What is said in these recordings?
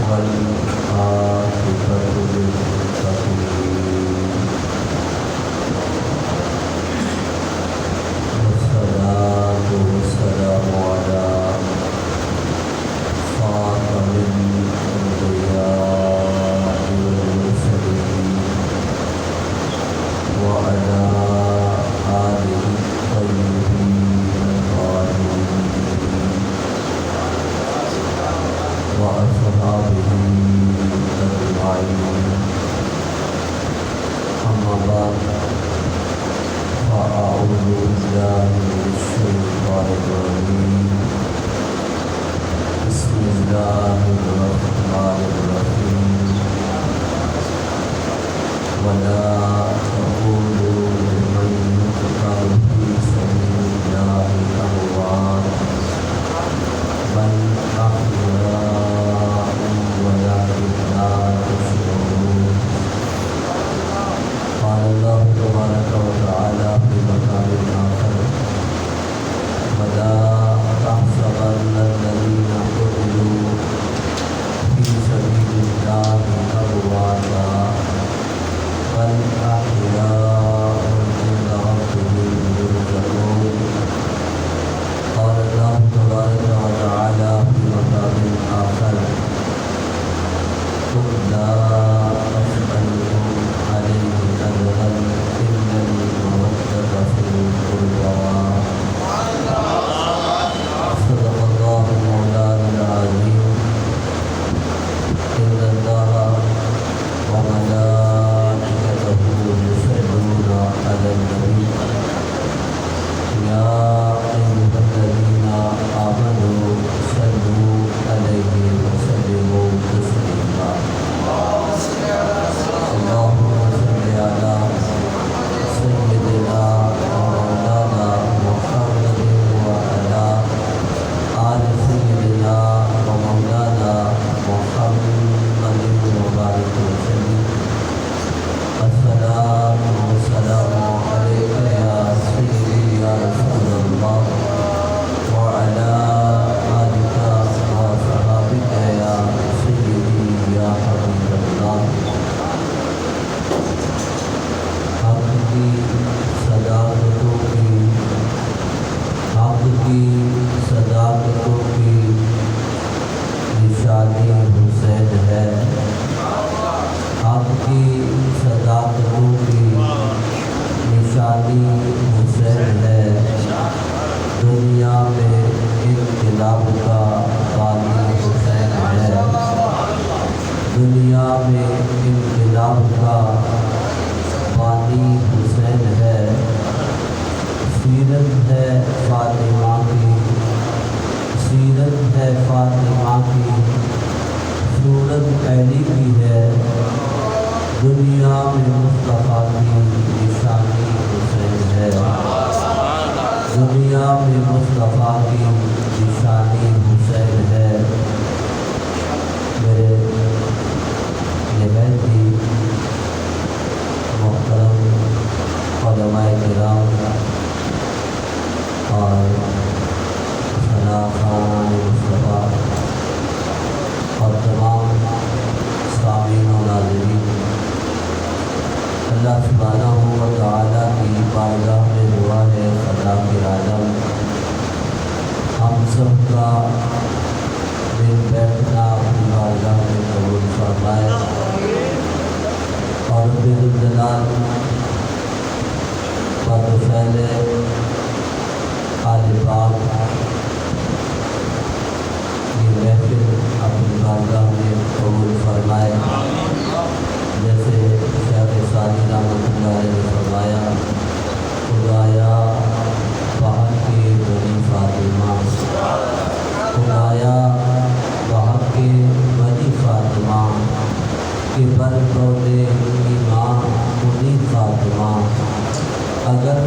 والعاقبة للمتقين والصلاة والسلام على خاتم الأنبياء والمرسلين وعلى آله الطيبين الطاهرين وأصحابه أجمعين. أما بعد فأعوذ بالله من الشيطان الرجيم. بسم الله الرحمن الرحيم. ولا تقولوا لمن يقتل في سبيل الله أموات بل أحياء ولكن لا تشعرون. قال الله تبارك وتعالى في مقام آخر: ولا تحسبن الذين قتلوا في سبيل الله أمواتا بل أحياء عند ربهم يرزقون. قال الله تبارك وتعالى في مقام آخر: قل لا أسألكم عليه أجرا إلا المودة في القربى. صدق الله مولانا العظيم. إن الله وملائكته يصلون على النبي يا أيها الذين آمنوا صلوا عليه وسلموا تسليما. اللهم صل على سيدنا ومولانا محمد وعلى آل سيدنا ومولانا محمد وبارك وسلم. الصلاة والسلام عليك يا سيدي يا رسول الله وعلى آلك وصحابك يا سيدي يا حبيب الله. حق کی صداقتوں کی نشانی حسین ہے. حق کی صداقتوں کی نشانی حسین ہے. دنیا میں انقلاب کا بانی حسین ہے. دنیا میں انقلاب کا بانی حسین ہے. سیرت ہے فاطمہ کی، سیرت ہے فاطمہ کی، صورت علی کی ہے. دنیا میں مصطفیٰ کی نشانی حسین ہے. دنیا میں مصطفیٰ کی نشانی حسین ہے. میرے نہایت ہی محترم علماء کرام اور خانان مصطفیٰ اور تمام سامعین و ناظرین، اللہ سبحانہ و تعالیٰ کی بارگاہ میں دعا ہے خدا کے عالم ہم سب کا دل بیٹھنا اپنی بارگاہ میں قبول فرمائے اور بالجلال بطفیل آل پاک یہ محفل اپنی بارگاہ میں قبول فرمائے. جیسے شیخ سعدی رحمۃ اللہ علیہ نے فرمایا: خدایا بہت کی بنی فاطمہ، خدایا بہت کی بنی فاطمہ کہ بر دے ایمان بنی فاطمہ. اگر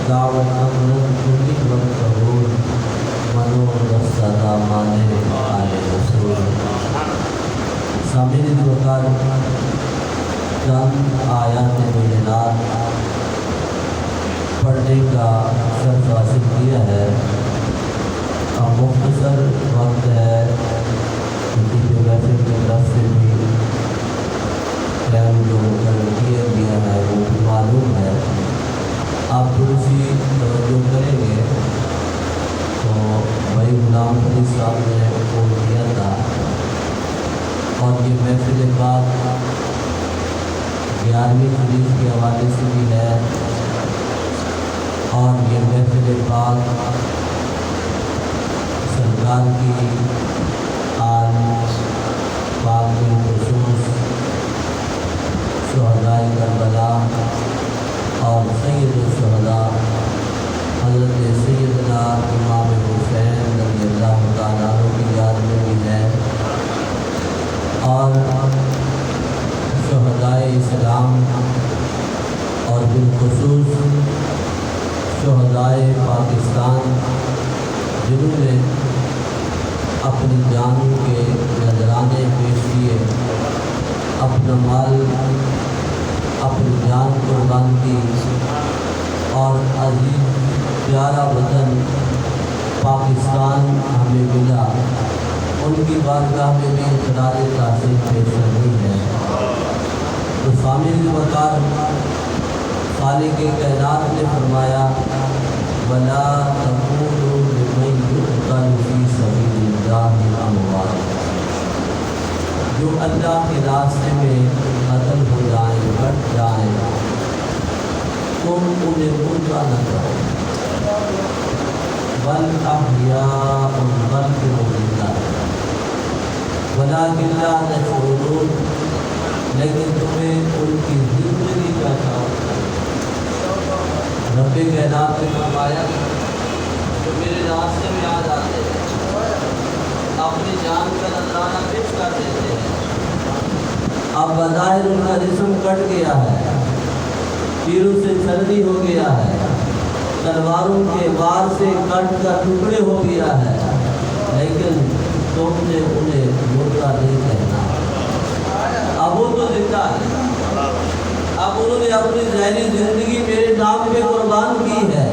دعوت امرت بنی وقت قبول منو رسدہ مانے آل رسول. سامعین وقار چند آیات بینات پڑھنے کا شرف حاصل کیا ہے. اب مختصر وقت ہے کیونکہ محفل کی طرف سے اور یہ محفل پاک 11ویں شریف کے حوالے سے بھی ہے، اور یہ محفل پاک سرکار کی آل پاک بالخصوص شہدائے کربلا اور سید الشہداء حضرت سیدنا امام حسین رضی اللہ تعالیٰ عنہ کی یاد میں بھی ہے، اور شہدائے اسلام اور بالخصوص شہدائے پاکستان جنہوں نے اپنی جان کے نذرانے پیش کیے، اپنا مال اپنی جان قربان کی، اور عزیز پیارا وطن پاکستان ہمیں ملا، ان کی بارگاہ میں بھی اقرار تحسین پیش کرنی ہے۔ تو سامعین وقار خالق کائنات نے فرمایا وَلَا تَقُولُوا لِمَن يُقْتَلُ فِي سَبِيلِ اللَّهِ أَمْوَاتٌ، جو اللہ کے راستے میں قتل ہو جائیں، کٹ جائیں، تم انہیں مردہ نہ کرو، بل احیاء بلکہ وہ زندہ ہے، وَلَٰكِن لَا تَشْعُرُونَ، لیکن تمہیں ان کی زندگی کا شعور ہے۔ رب کائنات نے فرمایا جو میرے راستے میں آ جاتے ہیں، اپنی جان کا نذرانہ پیش کر دیتے ہیں، اب بظاہر ان کا جسم کٹ گیا ہے، تیروں سے چربی ہو گیا ہے، تلواروں کے وار سے کٹ کر ٹکڑے ہو گیا ہے، لیکن تم نے انہیں مردہ نہیں کہنا، اب وہ تو زندہ ہے، اب انہوں نے اپنی ظاہری زندگی میرے نام پہ قربان کی ہے،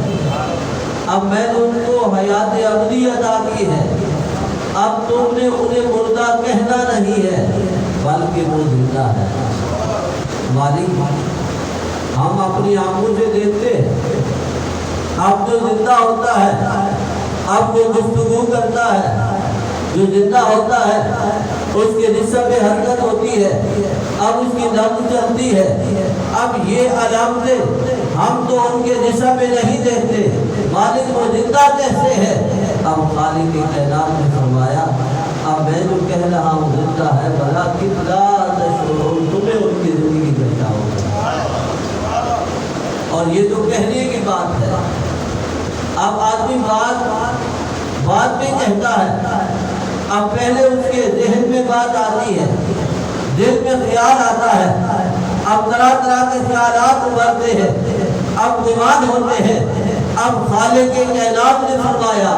اب میں نے ان کو حیات ابدی عطا کی ہے، اب تم نے انہیں مردہ کہنا نہیں ہے بلکہ وہ زندہ ہے۔ مالک ہم اپنی آنکھوں سے دیکھتے ہیں، اب جو زندہ ہوتا ہے اب وہ گفتگو کرتا ہے، جو زندہ ہوتا ہے اس کے جسم میں حرکت ہوتی ہے، اب اس کی نبض چلتی ہے، اب یہ علامتیں ہم تو ان کے جسم میں نہیں دیکھتے، مالک وہ زندہ کیسے ہے؟ اب خالق کائنات نے فرمایا اب میں جو کہہ رہا ہوں زندہ ہے، وَلَٰكِن لَا تَشْعُرُونَ، تمہیں ان کی زندگی کا شعور ہے، اور یہ تو کہنے کی بات ہے۔ اب آدمی بات میں کہتا ہے، اب پہلے اس کے ذہن میں بات آتی ہے، دل میں خیال آتا ہے، اب طرح طرح کے خیالات ابھرتے ہیں، اب گمان ہوتے ہیں، اب خالق کائنات نے فرمایا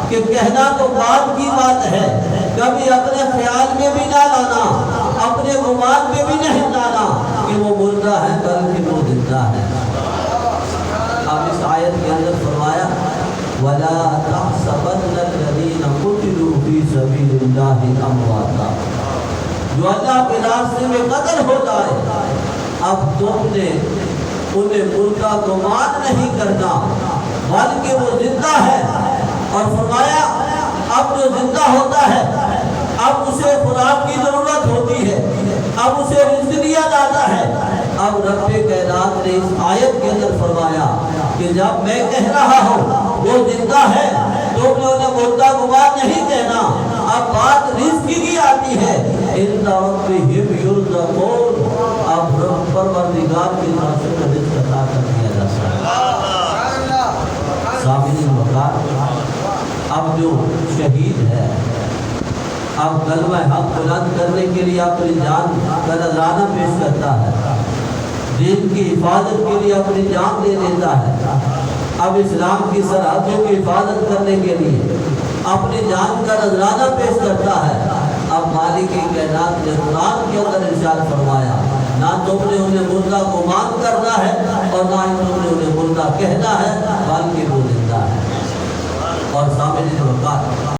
کہ کہنا تو بات کی بات ہے، کبھی اپنے خیال میں بھی نہ لانا، اپنے گمان میں بھی نہیں لانا کہ وہ مردہ ہے بلکہ وہ زندہ ہے۔ اب اس آیت کے اندر فرمایا وَلَا تَحْسَبَنَّ الَّذِينَ قُتِلُوا فِي سَبِيلِ اللَّهِ أَمْوَاتًا، جو اللہ کے راستے میں قتل ہو جائے، اب تم نے انہیں مردہ گمان نہیں کرنا بلکہ وہ زندہ ہے، اور فرمایا اب جو زندہ ہوتا ہے اب اسے خوراک کی ضرورت ہوتی ہے، اب اسے رزق دیا جاتا ہے۔ اب رب کائنات نے اس آیت کے اندر فرمایا کہ جب میں کہہ رہا ہوں وہ زندہ ہے تو انہیں مردہ گمان نہیں کہنا، اب بات رزق کی آتی ہے، ان ربہم یرزقون، اب رب پروردگار کی طرف سے رزق عطا کر دیا جاتا ہے۔ سامعین وقار اب جو شہید ہے اب کلمہ حق بلند کرنے کے لیے اپنی جان کا نذرانہ پیش کرتا ہے، دین کی حفاظت کے لیے اپنی جان دے دیتا ہے، اب اسلام کی سرحدوں کی حفاظت کرنے کے لیے اپنی جان کا نذرانہ پیش کرتا ہے۔ اب مالک کائنات نے قرآن کے اندر ارشاد فرمایا نہ تم نے انہیں مردہ گمان کرنا ہے اور نہ ہی تم نے انہیں مردہ کہنا ہے بلکہ وہ زندہ ہے۔ اور سامنے وقار